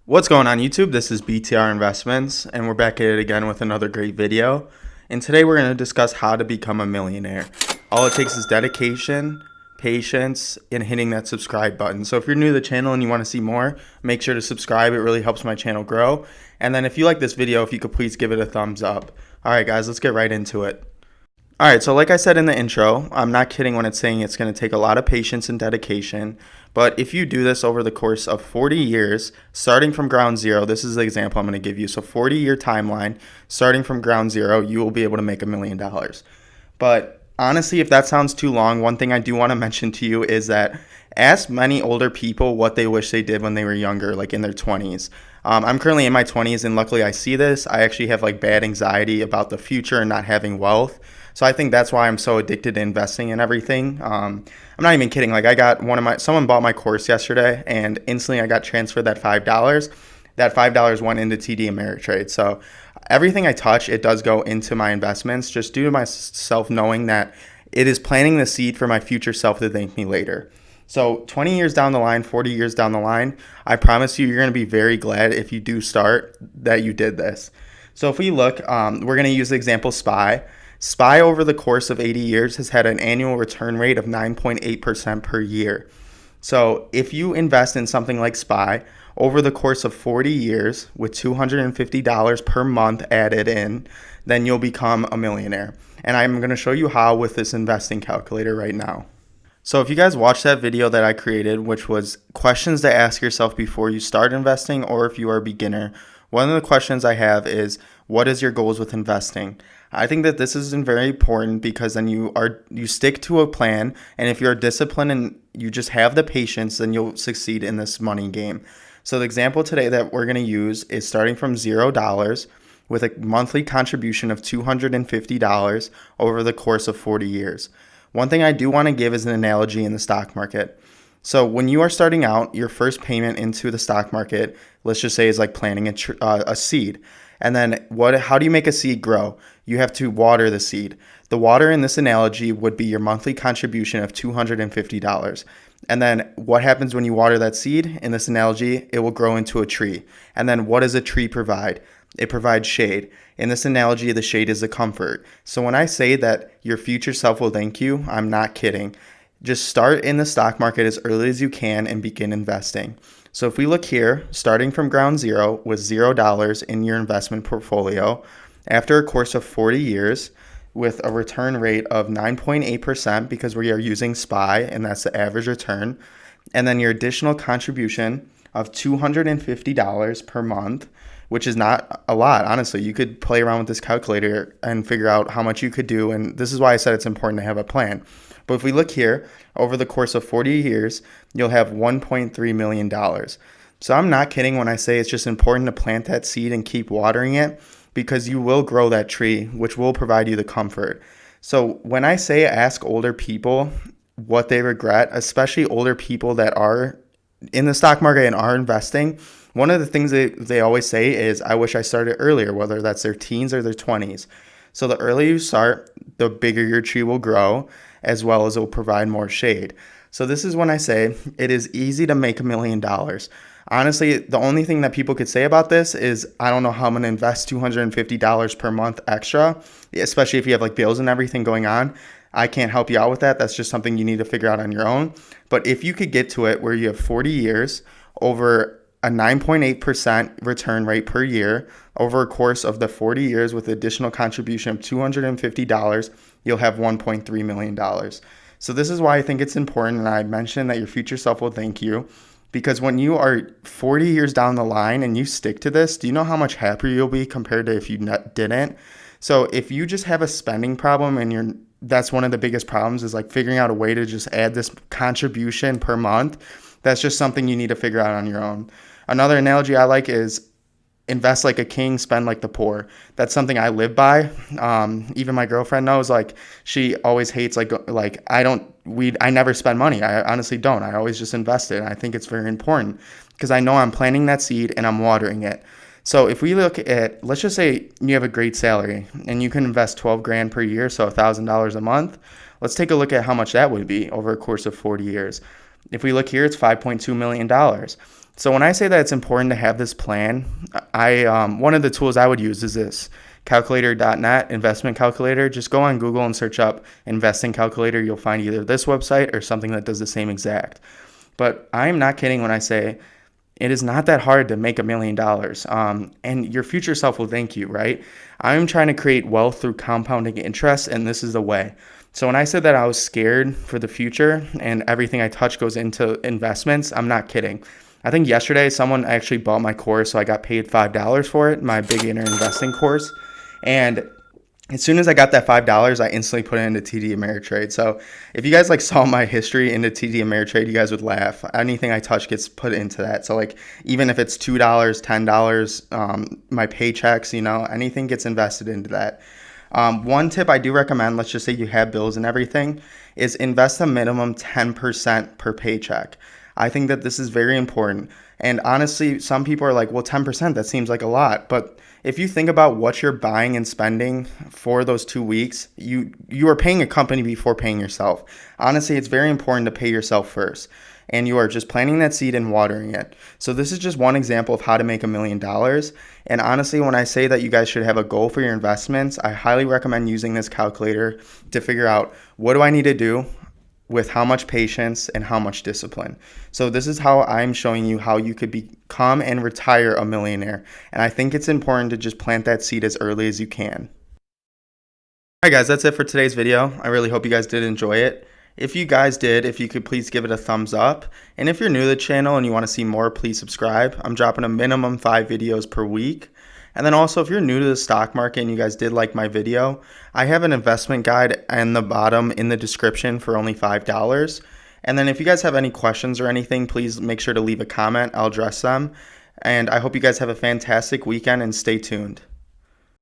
What's going on YouTube? This is BTR Investments and we're back at it again with another great video. And today we're going to discuss how to become a millionaire. All it takes is dedication, patience, and hitting that subscribe button. So if you're new to the channel and you want to see more, make sure to subscribe. It really helps my channel grow. And then if you like this video, if you could please give it a thumbs up. Alright guys, let's get right into it. Alright, so like I said in the intro, I'm not kidding when it's saying it's going to take a lot of patience and dedication, but if you do this over the course of 40 years, starting from ground zero, this is the example I'm going to give you. So 40-year timeline, starting from ground zero, you will be able to make $1 million. But honestly, if that sounds too long, one thing I do want to mention to you is that ask many older people what they wish they did when they were younger, like in their 20s. I'm currently in my 20s, and luckily I see this. I actually have like bad anxiety about the future and not having wealth. So I think that's why I'm so addicted to investing and everything. I'm not even kidding. Like I got someone bought my course yesterday, and instantly I got transferred that $5. That $5 went into TD Ameritrade. So everything I touch, it does go into my investments, just due to myself knowing that it is planting the seed for my future self to thank me later. So 20 years down the line, 40 years down the line, I promise you're going to be very glad if you do start that you did this. So if we look, we're going to use the example SPY. SPY over the course of 80 years has had an annual return rate of 9.8% per year. So if you invest in something like SPY over the course of 40 years with $250 per month added in, then you'll become a millionaire. And I'm going to show you how with this investing calculator right now. So if you guys watched that video that I created, which was questions to ask yourself before you start investing, or if you are a beginner, one of the questions I have is, what is your goals with investing? I think that this is very important because then you stick to a plan, and if you're disciplined and you just have the patience, then you'll succeed in this money game. So the example today that we're going to use is starting from $0 with a monthly contribution of $250 over the course of 40 years. One thing I do want to give is an analogy in the stock market. So when you are starting out, your first payment into the stock market, let's just say, is like planting a seed. And then how do you make a seed grow? You have to water the seed. The water in this analogy would be your monthly contribution of $250. And then what happens when you water that seed? In this analogy, it will grow into a tree. And then what does a tree provide? It provides shade. In this analogy, the shade is the comfort. So when I say that your future self will thank you, I'm not kidding. Just start in the stock market as early as you can and begin investing. So if we look here, starting from ground zero with $0 in your investment portfolio, after a course of 40 years with a return rate of 9.8%, because we are using SPY and that's the average return, and then your additional contribution of $250 per month, which is not a lot, honestly. You could play around with this calculator and figure out how much you could do, and this is why I said it's important to have a plan. But if we look here, over the course of 40 years, you'll have $1.3 million. So I'm not kidding when I say it's just important to plant that seed and keep watering it, because you will grow that tree, which will provide you the comfort. So when I say ask older people what they regret, especially older people that are in the stock market and are investing, one of the things they always say is, I wish I started earlier, whether that's their teens or their 20s. So the earlier you start, the bigger your tree will grow, as well as it will provide more shade. So this is when I say it is easy to make $1 million. Honestly, the only thing that people could say about this is, I don't know how I'm going to invest $250 per month extra, especially if you have like bills and everything going on. I can't help you out with that. That's just something you need to figure out on your own. But if you could get to it where you have 40 years over a 9.8% return rate per year over a course of the 40 years with additional contribution of $250, you'll have $1.3 million. So this is why I think it's important, and I mentioned that your future self will thank you, because when you are 40 years down the line and you stick to this, do you know how much happier you'll be compared to if you didn't? So if you just have a spending problem, and that's one of the biggest problems, is like figuring out a way to just add this contribution per month. That's just something you need to figure out on your own. Another analogy I like is invest like a king, spend like the poor. That's something I live by. Even my girlfriend knows, like, she always hates I never spend money. I honestly don't. I always just invest it. And I think it's very important because I know I'm planting that seed and I'm watering it. So if we look at, let's just say you have a great salary and you can invest 12 grand per year, so $1,000 a month. Let's take a look at how much that would be over a course of 40 years. If we look here, it's $5.2 million. So when I say that it's important to have this plan, one of the tools I would use is this calculator.net investment calculator. Just go on Google and search up investing calculator. You'll find either this website or something that does the same exact. But I'm not kidding when I say it is not that hard to make $1 million. And your future self will thank you, right? I'm trying to create wealth through compounding interest, and this is the way. So when I said that I was scared for the future and everything I touch goes into investments, I'm not kidding. I think yesterday someone actually bought my course, so I got paid $5 for it, my beginner investing course. And as soon as I got that $5, I instantly put it into TD Ameritrade. So if you guys like saw my history into TD Ameritrade, you guys would laugh. Anything I touch gets put into that. So like even if it's $2, $10, my paychecks, anything gets invested into that. One tip I do recommend, let's just say you have bills and everything, is invest a minimum 10% per paycheck. I think that this is very important. And honestly, some people are like, well, 10%, that seems like a lot. But if you think about what you're buying and spending for those 2 weeks, you are paying a company before paying yourself. Honestly, it's very important to pay yourself first. And you are just planting that seed and watering it. So this is just one example of how to make $1 million. And honestly, when I say that you guys should have a goal for your investments, I highly recommend using this calculator to figure out, what do I need to do with how much patience and how much discipline. So this is how I'm showing you how you could become and retire a millionaire. And I think it's important to just plant that seed as early as you can. All right, guys, that's it for today's video. I really hope you guys did enjoy it. If you guys did, if you could please give it a thumbs up. And if you're new to the channel and you want to see more, please subscribe. I'm dropping a minimum 5 videos per week. And then also, if you're new to the stock market and you guys did like my video, I have an investment guide in the bottom in the description for only $5. And then if you guys have any questions or anything, please make sure to leave a comment. I'll address them. And I hope you guys have a fantastic weekend and stay tuned.